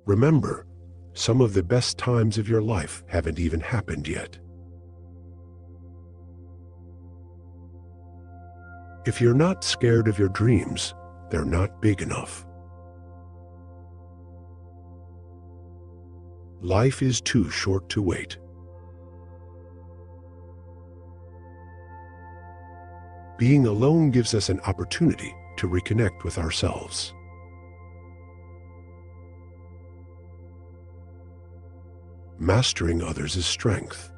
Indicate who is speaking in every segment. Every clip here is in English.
Speaker 1: Remember, some of the best times of your life haven't even happened yet. If you're not scared of your dreams, they're not big enough. Life is too short to wait. Being alone gives us an opportunity to reconnect with ourselves. Mastering others is strength.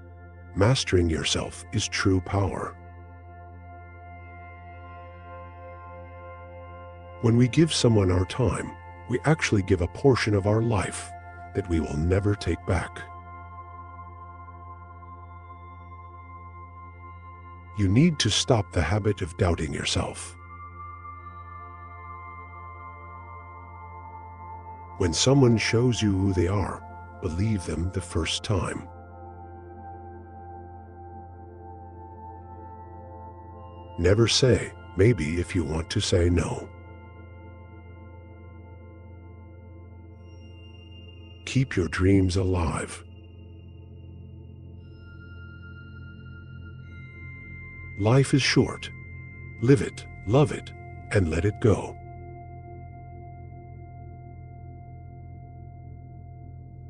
Speaker 1: Mastering yourself is true power. When we give someone our time, we actually give a portion of our life that we will never take back. You need to stop the habit of doubting yourself. When someone shows you who they are, believe them the first time. Never say maybe if you want to say no. Keep your dreams alive. Life is short. Live it, love it, and let it go.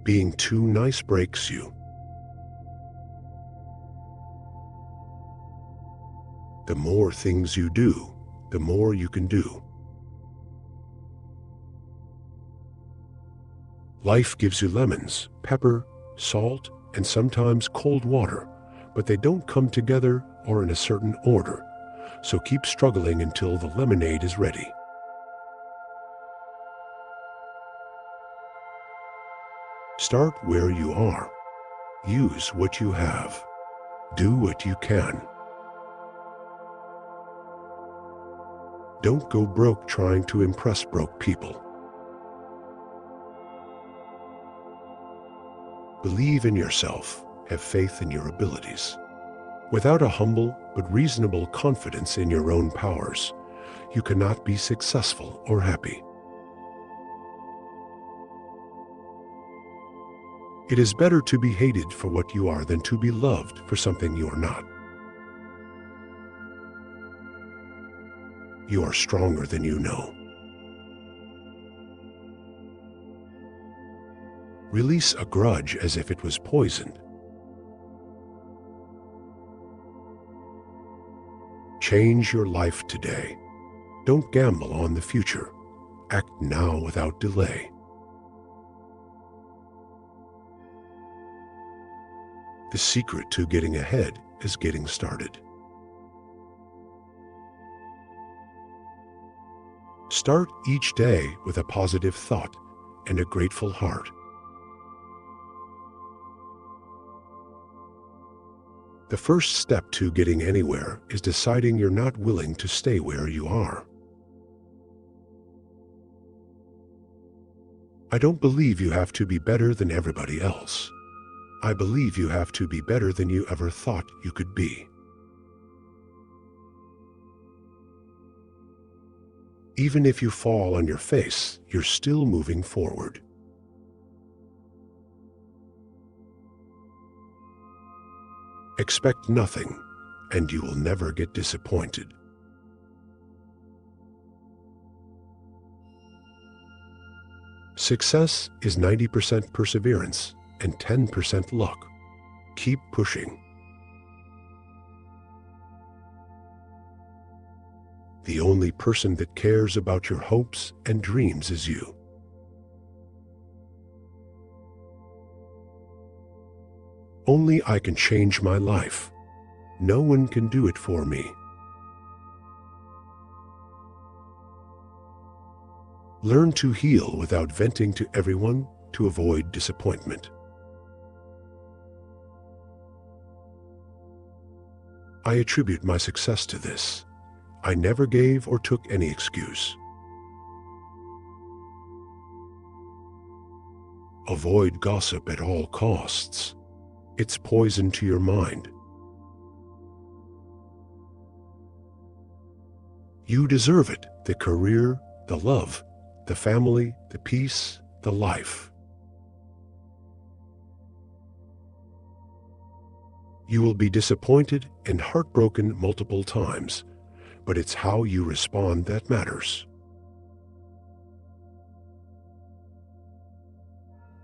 Speaker 1: Being too nice breaks you. The more things you do, the more you can do. Life gives you lemons, pepper, salt, and sometimes cold water, but they don't come together or in a certain order, so keep struggling until the lemonade is ready. Start where you are. Use what you have. Do what you can. Don't go broke trying to impress broke people. Believe in yourself. Have faith in your abilities. Without a humble but reasonable confidence in your own powers, you cannot be successful or happy. It is better to be hated for what you are than to be loved for something you are not. You are stronger than you know. Release a grudge as if it was poisoned. Change your life today. Don't gamble on the future. Act now without delay. The secret to getting ahead is getting started. Start each day with a positive thought and a grateful heart. The first step to getting anywhere is deciding you're not willing to stay where you are. I don't believe you have to be better than everybody else. I believe you have to be better than you ever thought you could be. Even if you fall on your face, you're still moving forward. Expect nothing, and you will never get disappointed. Success is 90% perseverance and 10% luck. Keep pushing. The only person that cares about your hopes and dreams is you. Only I can change my life. No one can do it for me. Learn to heal without venting to everyone to avoid disappointment. I attribute my success to this. I never gave or took any excuse. Avoid gossip at all costs. It's poison to your mind. You deserve it, the career, the love, the family, the peace, the life. You will be disappointed and heartbroken multiple times, but it's how you respond that matters.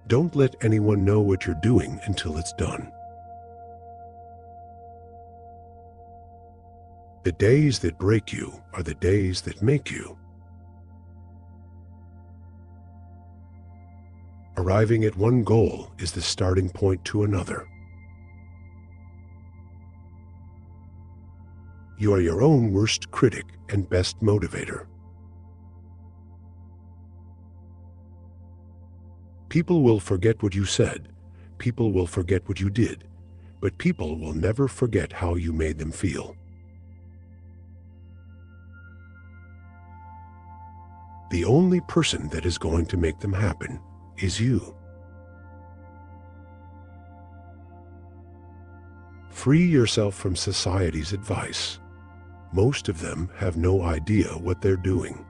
Speaker 1: Don't let anyone know what you're doing until it's done. The days that break you are the days that make you. Arriving at one goal is the starting point to another. You are your own worst critic and best motivator. People will forget what you said, people will forget what you did, but people will never forget how you made them feel. The only person that is going to make them happen is you. Free yourself from society's advice. Most of them have no idea what they're doing.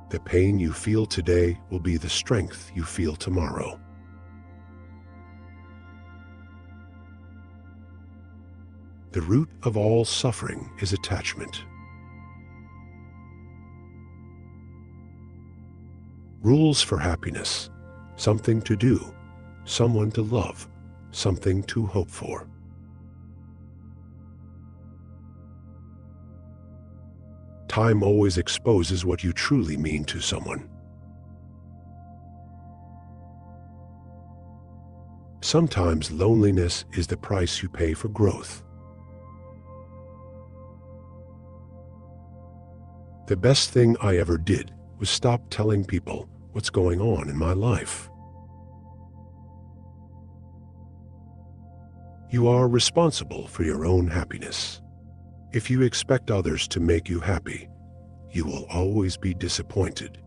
Speaker 1: The pain you feel today will be the strength you feel tomorrow. The root of all suffering is attachment. Rules for happiness: something to do, someone to love, something to hope for. Time always exposes what you truly mean to someone. Sometimes loneliness is the price you pay for growth. The best thing I ever did was stop telling people what's going on in my life. You are responsible for your own happiness. If you expect others to make you happy, you will always be disappointed.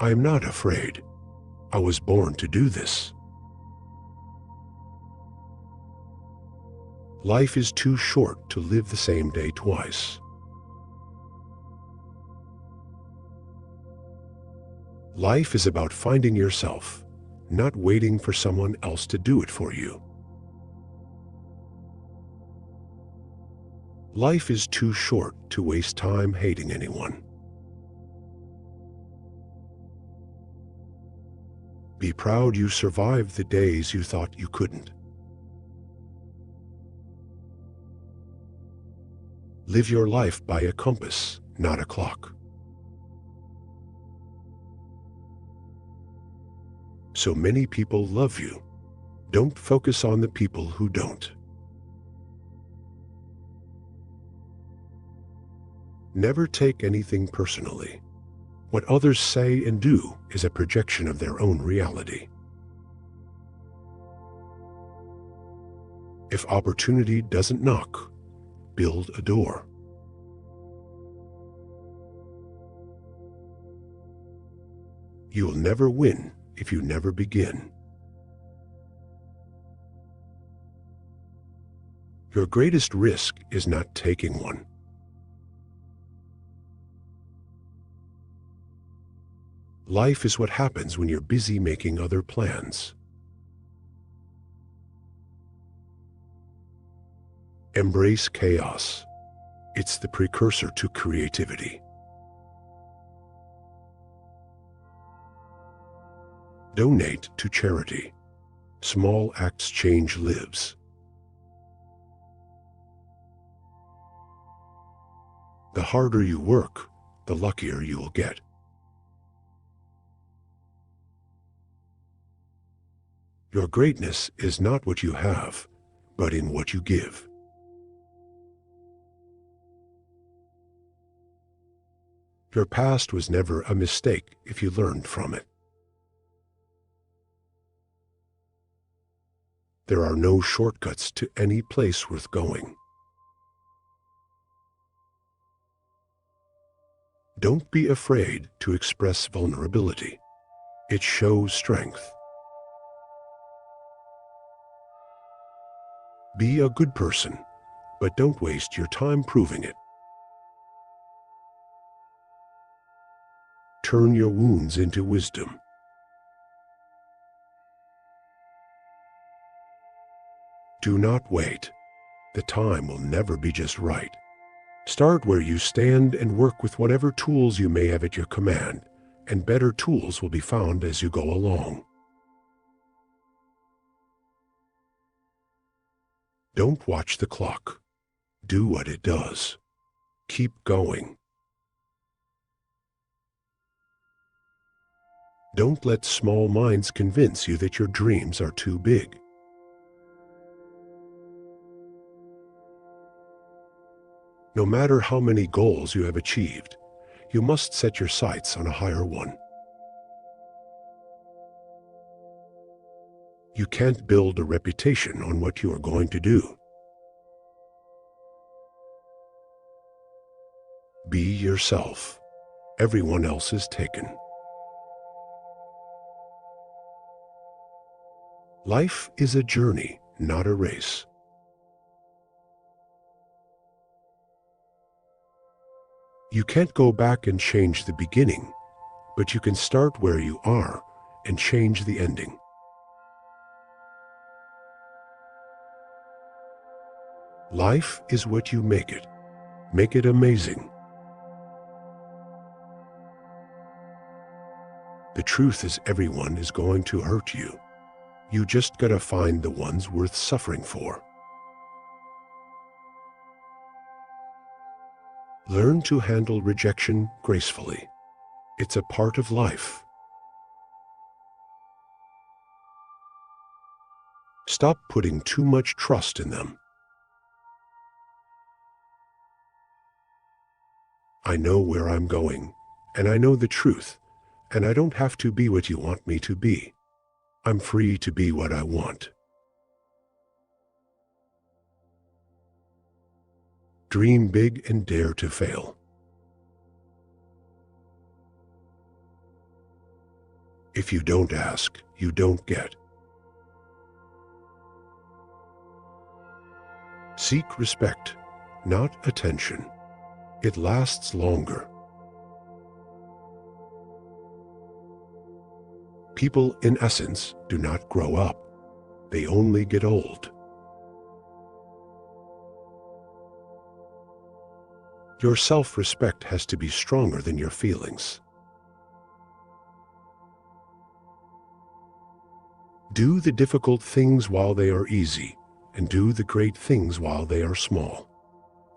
Speaker 1: I am not afraid. I was born to do this. Life is too short to live the same day twice. Life is about finding yourself, not waiting for someone else to do it for you. Life is too short to waste time hating anyone. Be proud you survived the days you thought you couldn't. Live your life by a compass, not a clock. So many people love you. Don't focus on the people who don't. Never take anything personally. What others say and do is a projection of their own reality. If opportunity doesn't knock, build a door. You will never win if you never begin. Your greatest risk is not taking one. Life is what happens when you're busy making other plans. Embrace chaos. It's the precursor to creativity. Donate to charity. Small acts change lives. The harder you work, the luckier you will get. Your greatness is not what you have, but in what you give. Your past was never a mistake if you learned from it. There are no shortcuts to any place worth going. Don't be afraid to express vulnerability. It shows strength. Be a good person, but don't waste your time proving it. Turn your wounds into wisdom. Do not wait. The time will never be just right. Start where you stand and work with whatever tools you may have at your command, and better tools will be found as you go along. Don't watch the clock. Do what it does. Keep going. Don't let small minds convince you that your dreams are too big. No matter how many goals you have achieved, you must set your sights on a higher one. You can't build a reputation on what you are going to do. Be yourself. Everyone else is taken. Life is a journey, not a race. You can't go back and change the beginning, but you can start where you are and change the ending. Life is what you make it. Make it amazing. The truth is, everyone is going to hurt you. You just gotta find the ones worth suffering for. Learn to handle rejection gracefully. It's a part of life. Stop putting too much trust in them. I know where I'm going, and I know the truth, and I don't have to be what you want me to be. I'm free to be what I want. Dream big and dare to fail. If you don't ask, you don't get. Seek respect, not attention. It lasts longer. People, in essence, do not grow up. They only get old. Your self-respect has to be stronger than your feelings. Do the difficult things while they are easy, and do the great things while they are small.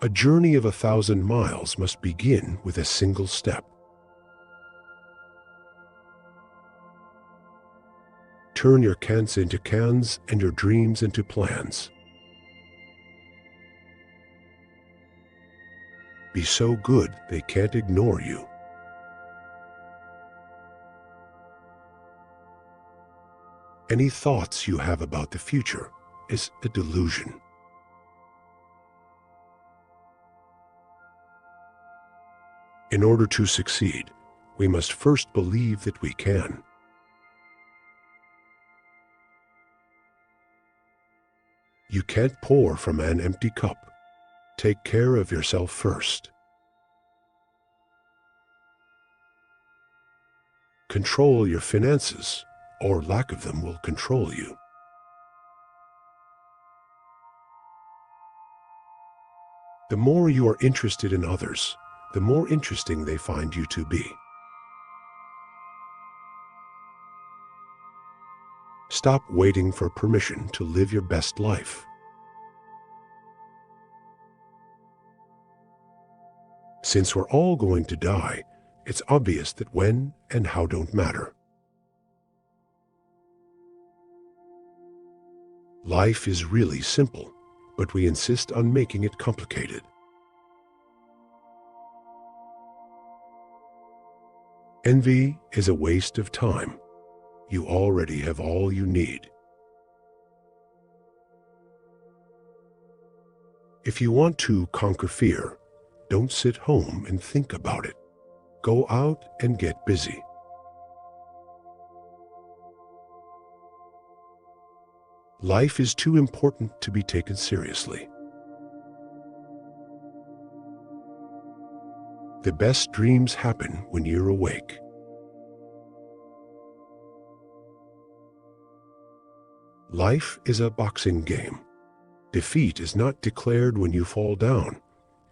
Speaker 1: A journey of 1,000 miles must begin with a single step. Turn your can'ts into cans and your dreams into plans. Be so good they can't ignore you. Any thoughts you have about the future is a delusion. In order to succeed, we must first believe that we can. You can't pour from an empty cup. Take care of yourself first. Control your finances, or lack of them will control you. The more you are interested in others, the more interesting they find you to be. Stop waiting for permission to live your best life. Since we're all going to die, it's obvious that when and how don't matter. Life is really simple, but we insist on making it complicated. Envy is a waste of time. You already have all you need. If you want to conquer fear, don't sit home and think about it. Go out and get busy. Life is too important to be taken seriously. The best dreams happen when you're awake. Life is a boxing game. Defeat is not declared when you fall down.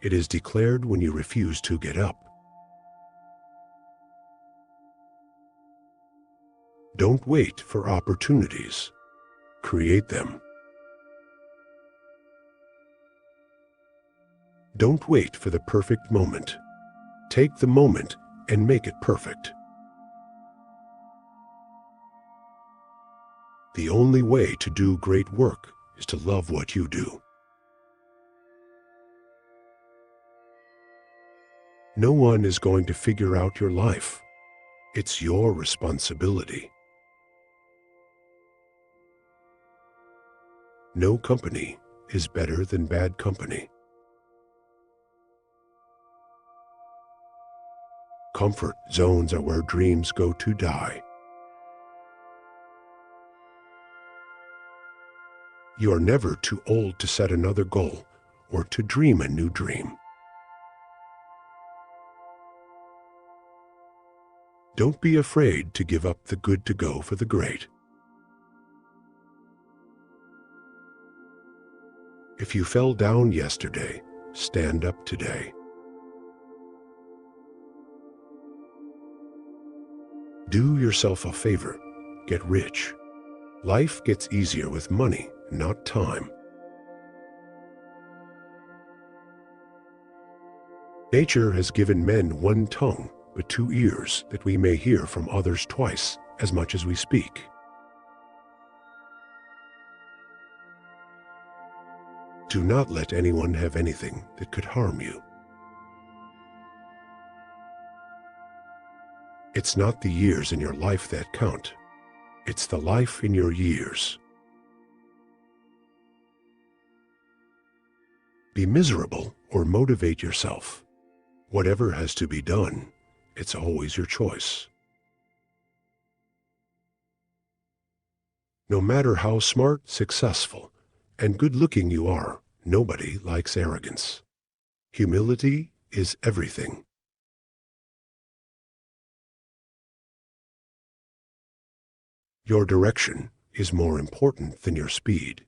Speaker 1: It is declared when you refuse to get up. Don't wait for opportunities. Create them. Don't wait for the perfect moment. Take the moment and make it perfect. The only way to do great work is to love what you do. No one is going to figure out your life. It's your responsibility. No company is better than bad company. Comfort zones are where dreams go to die. You are never too old to set another goal or to dream a new dream. Don't be afraid to give up the good to go for the great. If you fell down yesterday, stand up today. Do yourself a favor, get rich. Life gets easier with money, not time. Nature has given men one tongue, but 2 ears, that we may hear from others twice as much as we speak. Do not let anyone have anything that could harm you. It's not the years in your life that count. It's the life in your years. Be miserable or motivate yourself. Whatever has to be done, it's always your choice. No matter how smart, successful, and good-looking you are, nobody likes arrogance. Humility is everything. Your direction is more important than your speed.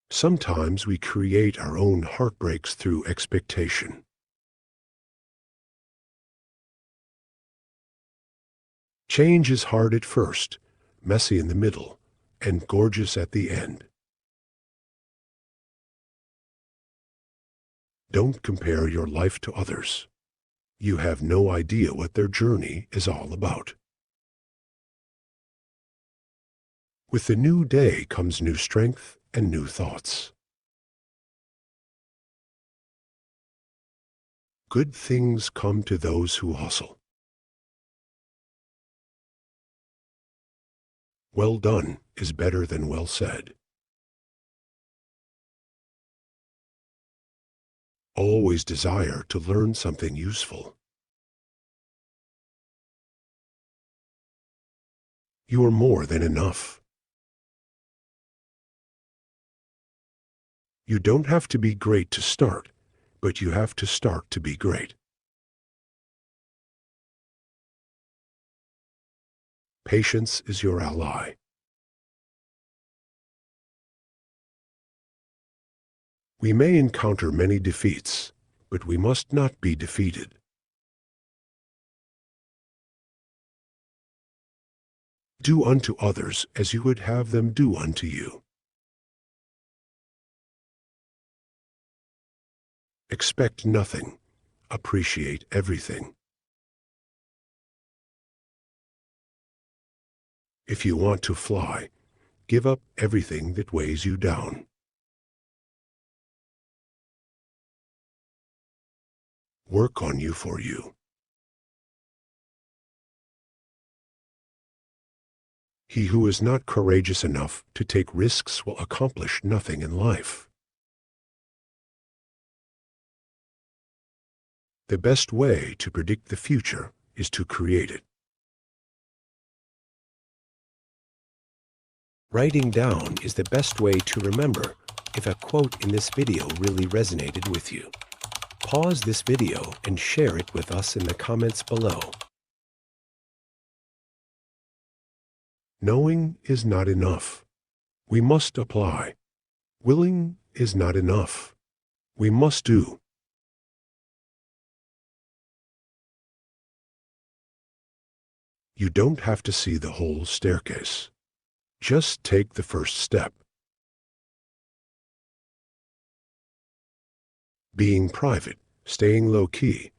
Speaker 1: Sometimes we create our own heartbreaks through expectation. Change is hard at first, messy in the middle, and gorgeous at the end. Don't compare your life to others. You have no idea what their journey is all about. With the new day comes new strength and new thoughts. Good things come to those who hustle. Well done is better than well said. Always desire to learn something useful. You are more than enough. You don't have to be great to start, but you have to start to be great. Patience is your ally. We may encounter many defeats, but we must not be defeated. Do unto others as you would have them do unto you. Expect nothing. Appreciate everything. If you want to fly, give up everything that weighs you down. Work on you for you. He who is not courageous enough to take risks will accomplish nothing in life. The best way to predict the future is to create it. Writing down is the best way to remember if a quote in this video really resonated with you. Pause this video and share it with us in the comments below. Knowing is not enough. We must apply. Willing is not enough. We must do. You don't have to see the whole staircase. Just take the first step. Being private, staying low-key,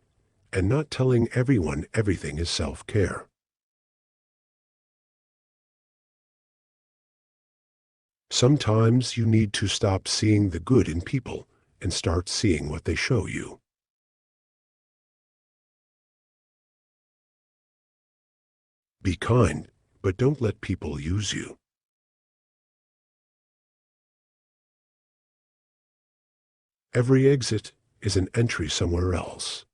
Speaker 1: and not telling everyone everything is self-care. Sometimes you need to stop seeing the good in people and start seeing what they show you. Be kind, but don't let people use you. Every exit is an entry somewhere else.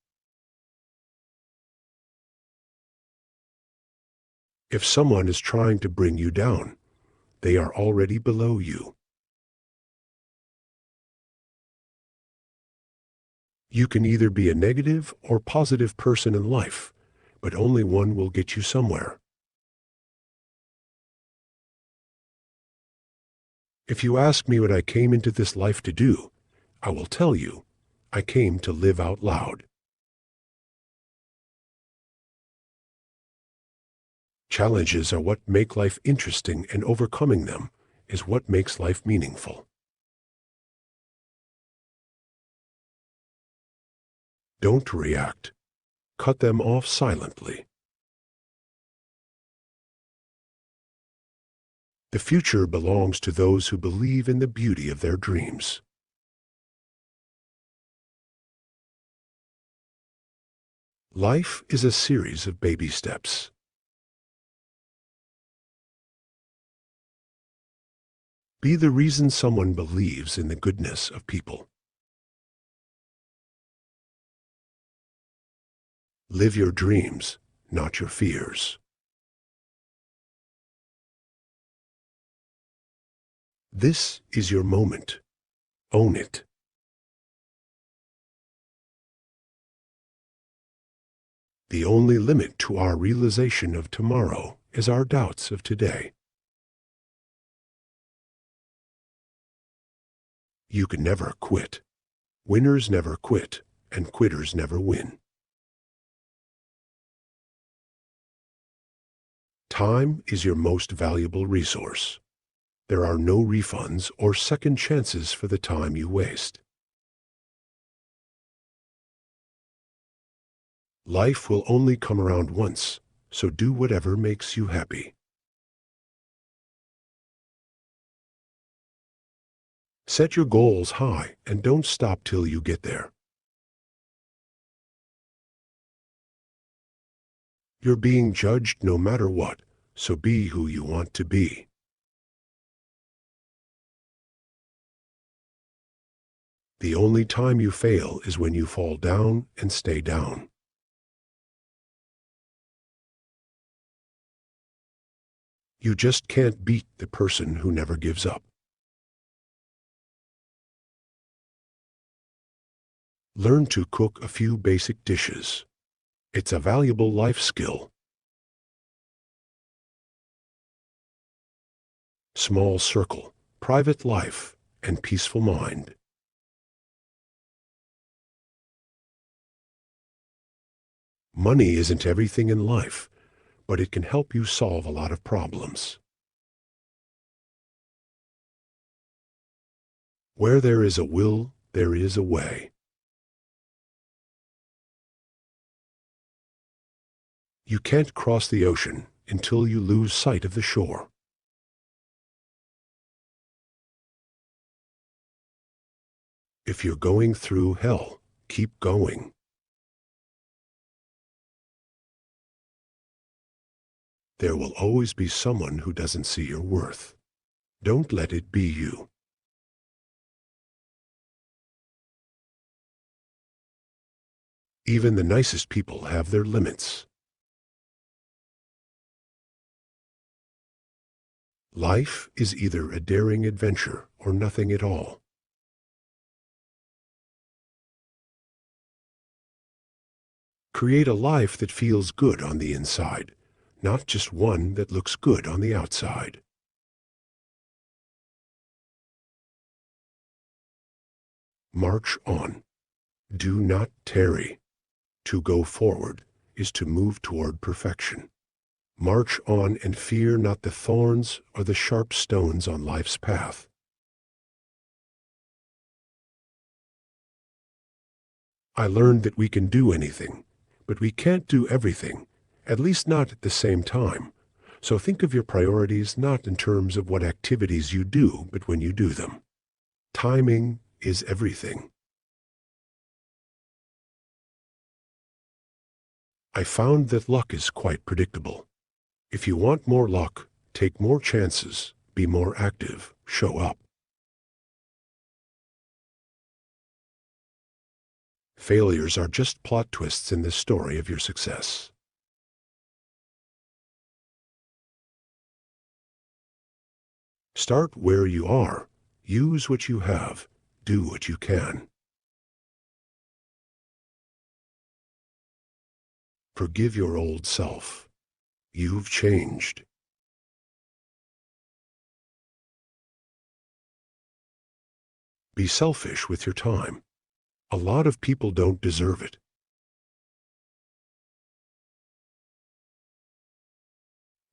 Speaker 1: If someone is trying to bring you down, they are already below you. You can either be a negative or positive person in life, but only one will get you somewhere. If you ask me what I came into this life to do, I will tell you, I came to live out loud. Challenges are what make life interesting, and overcoming them is what makes life meaningful. Don't react. Cut them off silently. The future belongs to those who believe in the beauty of their dreams. Life is a series of baby steps. Be the reason someone believes in the goodness of people. Live your dreams, not your fears. This is your moment. Own it. The only limit to our realization of tomorrow is our doubts of today. You can never quit. Winners never quit, and quitters never win. Time is your most valuable resource. There are no refunds or second chances for the time you waste. Life will only come around once, so do whatever makes you happy. Set your goals high and don't stop till you get there. You're being judged no matter what, so be who you want to be. The only time you fail is when you fall down and stay down. You just can't beat the person who never gives up. Learn to cook a few basic dishes. It's a valuable life skill. Small circle, private life, and peaceful mind. Money isn't everything in life, but it can help you solve a lot of problems. Where there is a will, there is a way. You can't cross the ocean until you lose sight of the shore. If you're going through hell, keep going. There will always be someone who doesn't see your worth. Don't let it be you. Even the nicest people have their limits. Life is either a daring adventure or nothing at all. Create a life that feels good on the inside, not just one that looks good on the outside. March on. Do not tarry. To go forward is to move toward perfection. March on and fear not the thorns or the sharp stones on life's path. I learned that we can do anything, but we can't do everything, at least not at the same time. So think of your priorities not in terms of what activities you do, but when you do them. Timing is everything. I found that luck is quite predictable. If you want more luck, take more chances, be more active, show up. Failures are just plot twists in the story of your success. Start where you are. Use what you have. Do what you can. Forgive your old self. You've changed. Be selfish with your time. A lot of people don't deserve it.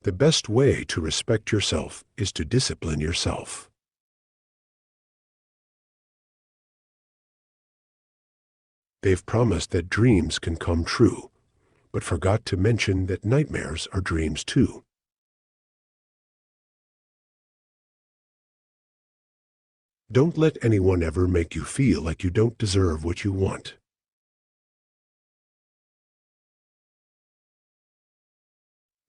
Speaker 1: The best way to respect yourself is to discipline yourself. They've promised that dreams can come true, but forgot to mention that nightmares are dreams too. Don't let anyone ever make you feel like you don't deserve what you want.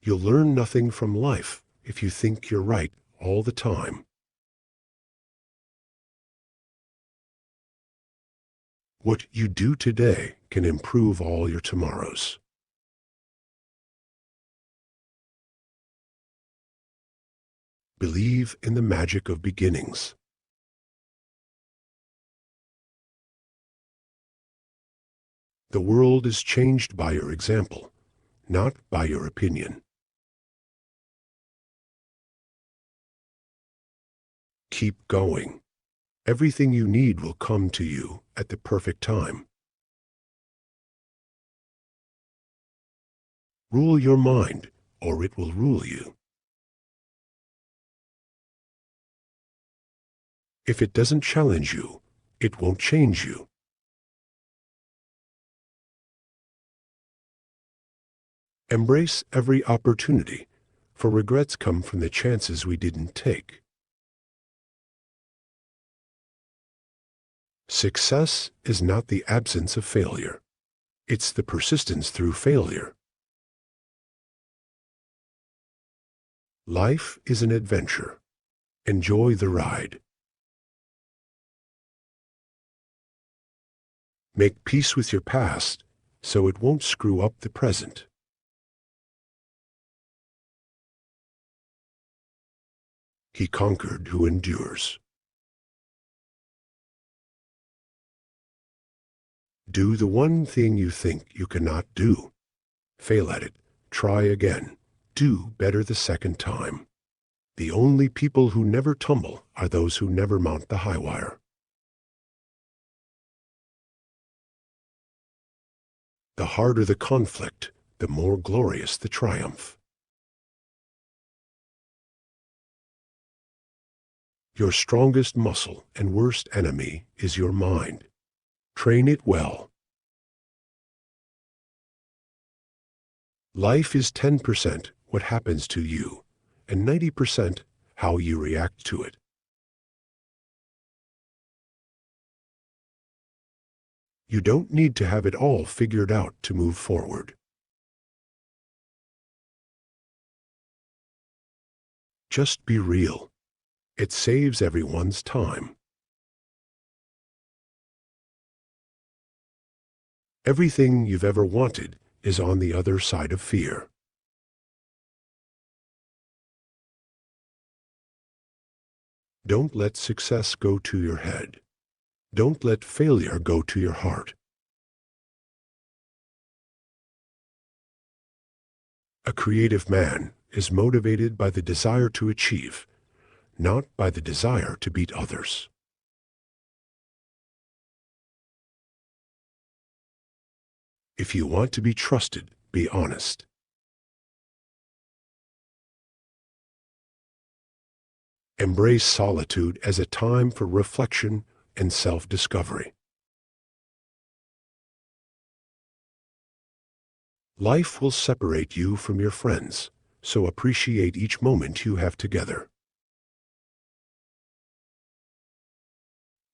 Speaker 1: You'll learn nothing from life if you think you're right all the time. What you do today can improve all your tomorrows. Believe in the magic of beginnings. The world is changed by your example, not by your opinion. Keep going. Everything you need will come to you at the perfect time. Rule your mind, or it will rule you. If it doesn't challenge you, it won't change you. Embrace every opportunity, for regrets come from the chances we didn't take. Success is not the absence of failure. It's the persistence through failure. Life is an adventure. Enjoy the ride. Make peace with your past so it won't screw up the present. He conquered who endures. Do the one thing you think you cannot do. Fail at it. Try again. Do better the second time. The only people who never tumble are those who never mount the high wire. The harder the conflict, the more glorious the triumph. Your strongest muscle and worst enemy is your mind. Train it well. Life is 10% what happens to you, and 90% how you react to it. You don't need to have it all figured out to move forward. Just be real. It saves everyone's time. Everything you've ever wanted is on the other side of fear. Don't let success go to your head. Don't let failure go to your heart. A creative man is motivated by the desire to achieve, not by the desire to beat others. If you want to be trusted, be honest. Embrace solitude as a time for reflection and self-discovery. Life will separate you from your friends, so appreciate each moment you have together.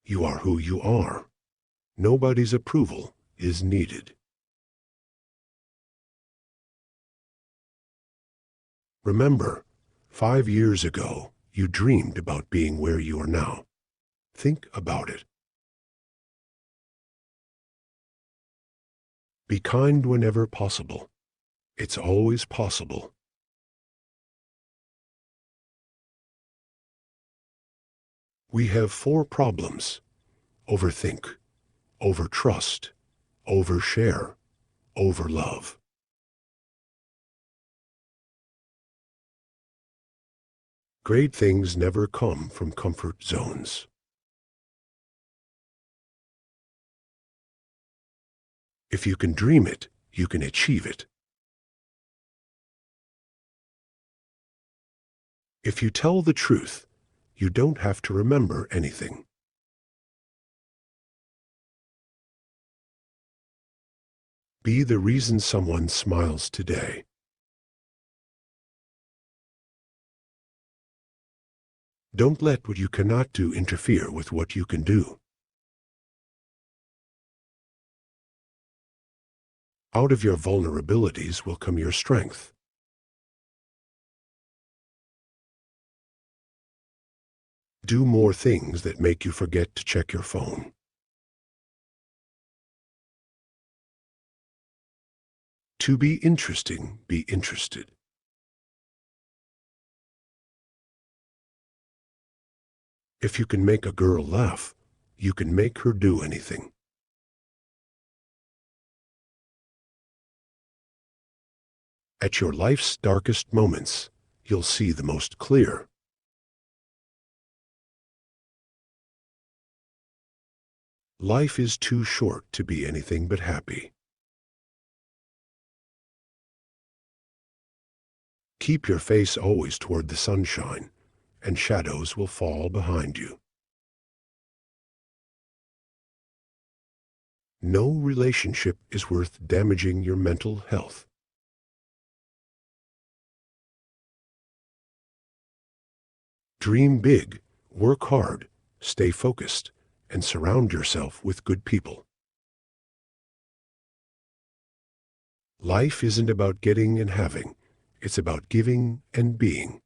Speaker 1: You are who you are. Nobody's approval is needed. Remember, 5 years ago, you dreamed about being where you are now. Think about it. Be kind whenever possible. It's always possible. We have 4 problems: overthink, overtrust, overshare, overlove. Great things never come from comfort zones. If you can dream it, you can achieve it. If you tell the truth, you don't have to remember anything. Be the reason someone smiles today. Don't let what you cannot do interfere with what you can do. Out of your vulnerabilities will come your strength. Do more things that make you forget to check your phone. To be interesting, be interested. If you can make a girl laugh, you can make her do anything. At your life's darkest moments, you'll see the most clear. Life is too short to be anything but happy. Keep your face always toward the sunshine, and shadows will fall behind you. No relationship is worth damaging your mental health. Dream big, work hard, stay focused, and surround yourself with good people. Life isn't about getting and having. It's about giving and being.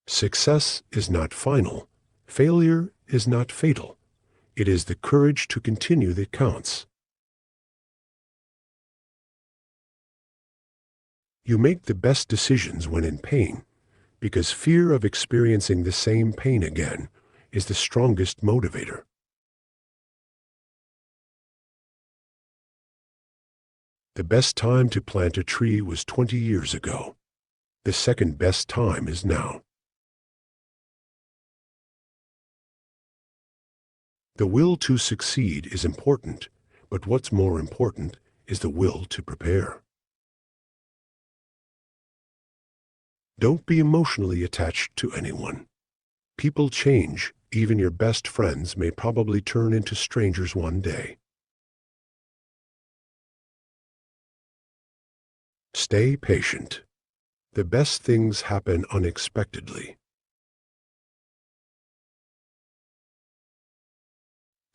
Speaker 1: Success is not final. Failure is not fatal. It is the courage to continue that counts. You make the best decisions when in pain, because fear of experiencing the same pain again is the strongest motivator. The best time to plant a tree was 20 years ago. The second best time is now. The will to succeed is important, but what's more important is the will to prepare. Don't be emotionally attached to anyone. People change. Even your best friends may probably turn into strangers one day. Stay patient. The best things happen unexpectedly.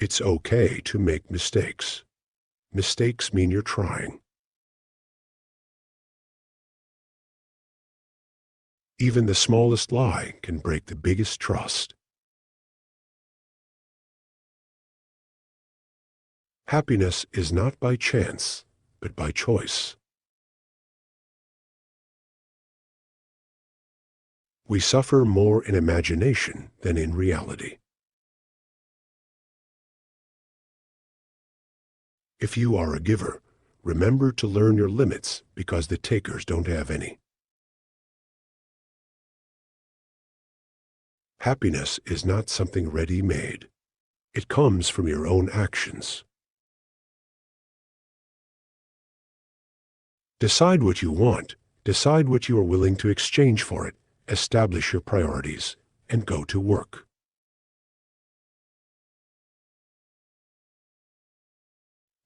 Speaker 1: It's okay to make mistakes. Mistakes mean you're trying. Even the smallest lie can break the biggest trust. Happiness is not by chance, but by choice. We suffer more in imagination than in reality. If you are a giver, remember to learn your limits because the takers don't have any. Happiness is not something ready-made. It comes from your own actions. Decide what you want. Decide what you are willing to exchange for it. Establish your priorities and go to work.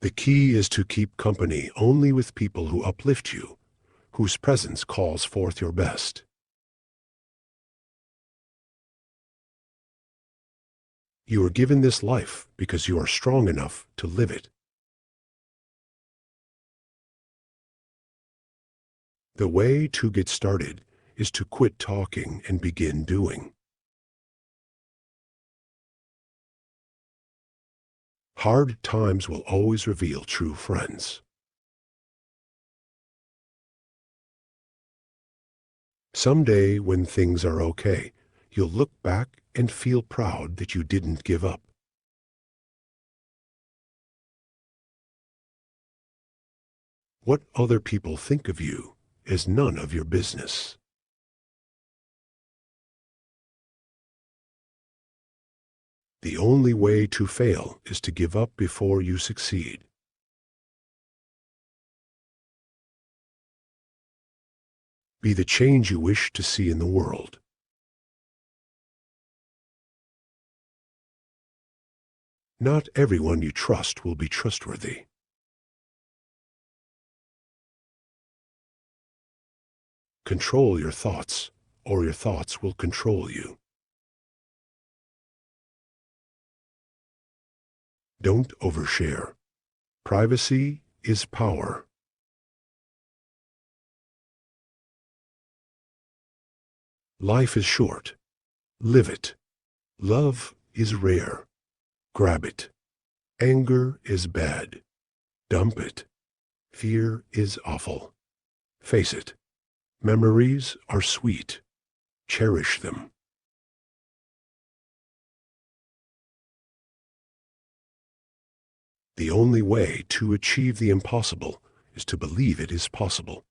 Speaker 1: The key is to keep company only with people who uplift you, whose presence calls forth your best. You are given this life because you are strong enough to live it. The way to get started is to quit talking and begin doing. Hard times will always reveal true friends. Someday, when things are okay, you'll look back and feel proud that you didn't give up. What other people think of you is none of your business. The only way to fail is to give up before you succeed. Be the change you wish to see in the world. Not everyone you trust will be trustworthy. Control your thoughts, or your thoughts will control you. Don't overshare. Privacy is power. Life is short. Live it. Love is rare. Grab it. Anger is bad. Dump it. Fear is awful. Face it. Memories are sweet. Cherish them. The only way to achieve the impossible is to believe it is possible.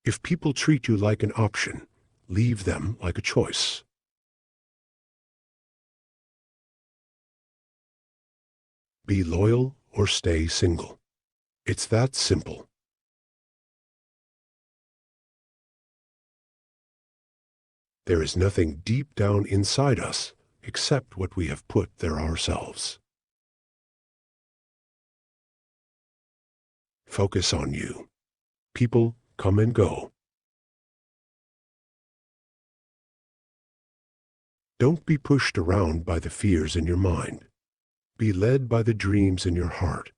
Speaker 1: If people treat you like an option, leave them like a choice. Be loyal or stay single. It's that simple. There is nothing deep down inside us except what we have put there ourselves. Focus on you. People come and go. Don't be pushed around by the fears in your mind. Be led by the dreams in your heart.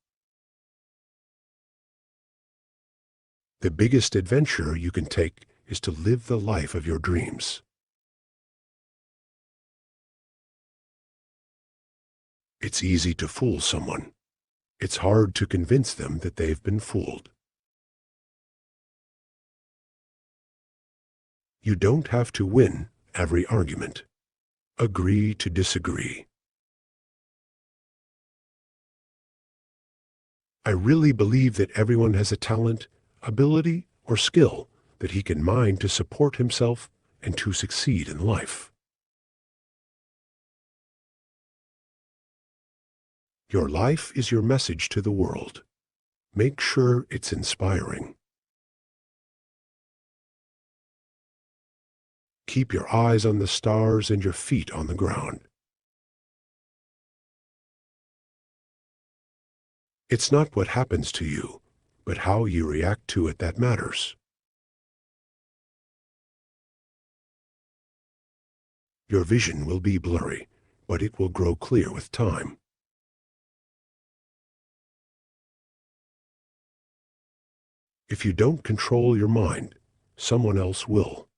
Speaker 1: The biggest adventure you can take is to live the life of your dreams. It's easy to fool someone. It's hard to convince them that they've been fooled. You don't have to win every argument. Agree to disagree. I really believe that everyone has a talent, ability, or skill that he can mine to support himself and to succeed in life. Your life is your message to the world. Make sure it's inspiring. Keep your eyes on the stars and your feet on the ground. It's not what happens to you, but how you react to it that matters. Your vision will be blurry, but it will grow clear with time. If you don't control your mind, someone else will.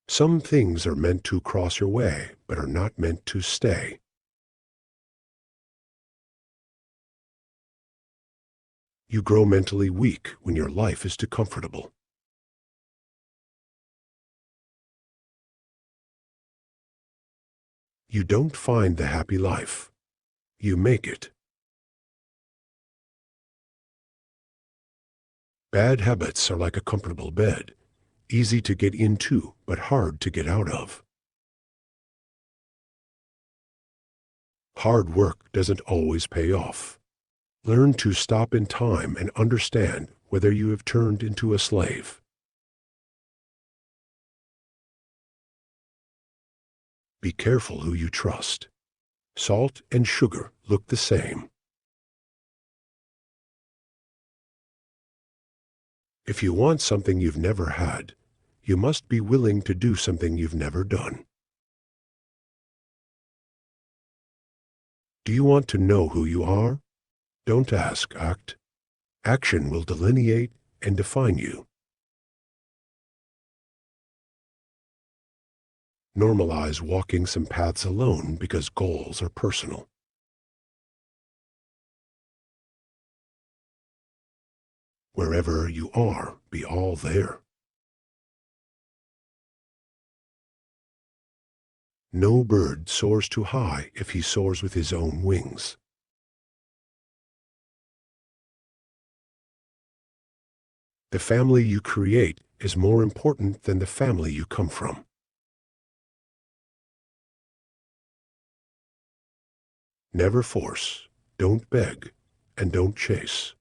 Speaker 1: Some things are meant to cross your way, but are not meant to stay. You grow mentally weak when your life is too comfortable. You don't find the happy life. You make it. Bad habits are like a comfortable bed, easy to get into, but hard to get out of. Hard work doesn't always pay off. Learn to stop in time and understand whether you have turned into a slave. Be careful who you trust. Salt and sugar look the same. If you want something you've never had, you must be willing to do something you've never done. Do you want to know who you are? Don't ask, act. Action will delineate and define you. Normalize walking some paths alone because goals are personal. Wherever you are, be all there. No bird soars too high if he soars with his own wings. The family you create is more important than the family you come from. Never force, don't beg, and don't chase.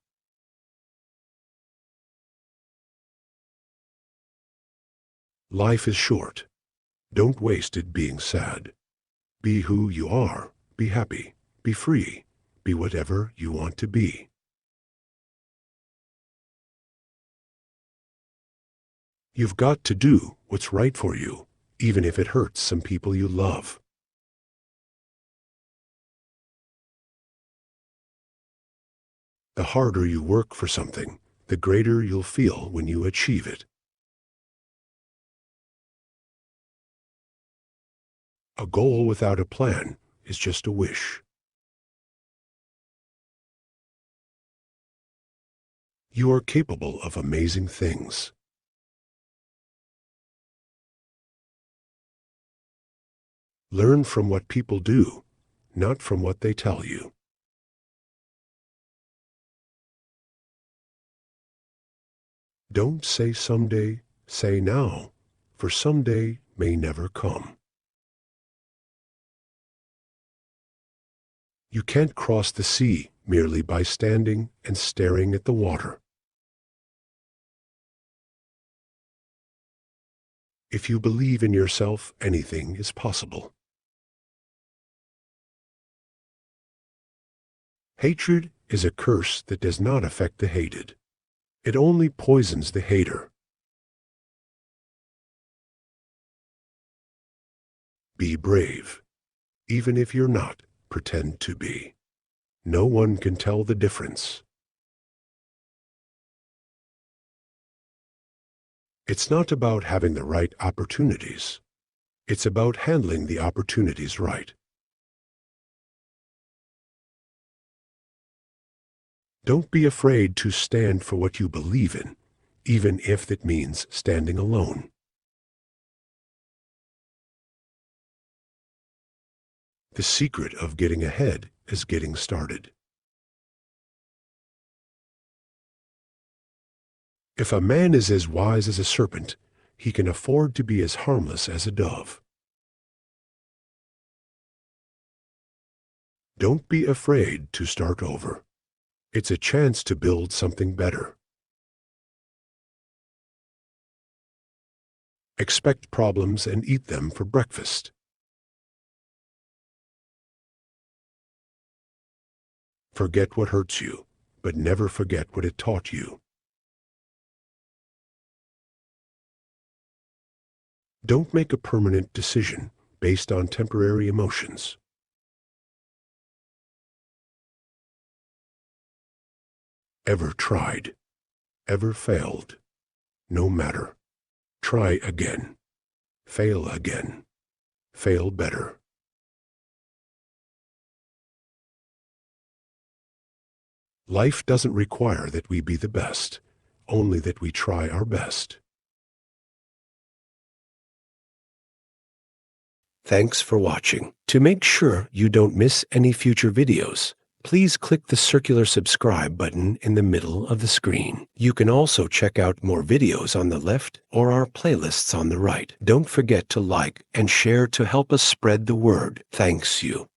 Speaker 1: Life is short. Don't waste it being sad. Be who you are. Be happy. Be free. Be whatever you want to be. You've got to do what's right for you, even if it hurts some people you love. The harder you work for something, the greater you'll feel when you achieve it. A goal without a plan is just a wish. You are capable of amazing things. Learn from what people do, not from what they tell you. Don't say someday, say now, for someday may never come. You can't cross the sea merely by standing and staring at the water. If you believe in yourself, anything is possible. Hatred is a curse that does not affect the hated. It only poisons the hater. Be brave. Even if you're not, pretend to be. No one can tell the difference. It's not about having the right opportunities. It's about handling the opportunities right. Don't be afraid to stand for what you believe in, even if that means standing alone. The secret of getting ahead is getting started. If a man is as wise as a serpent, he can afford to be as harmless as a dove. Don't be afraid to start over. It's a chance to build something better. Expect problems and eat them for breakfast. Forget what hurts you, but never forget what it taught you. Don't make a permanent decision based on temporary emotions. Ever tried? Ever failed? No matter. Try again. Fail again. Fail better. Life doesn't require that we be the best, only that we try our best. Thanks for watching. To make sure you don't miss any future videos, please click the circular subscribe button in the middle of the screen. You can also check out more videos on the left or our playlists on the right. Don't forget to like and share to help us spread the word. Thanks you.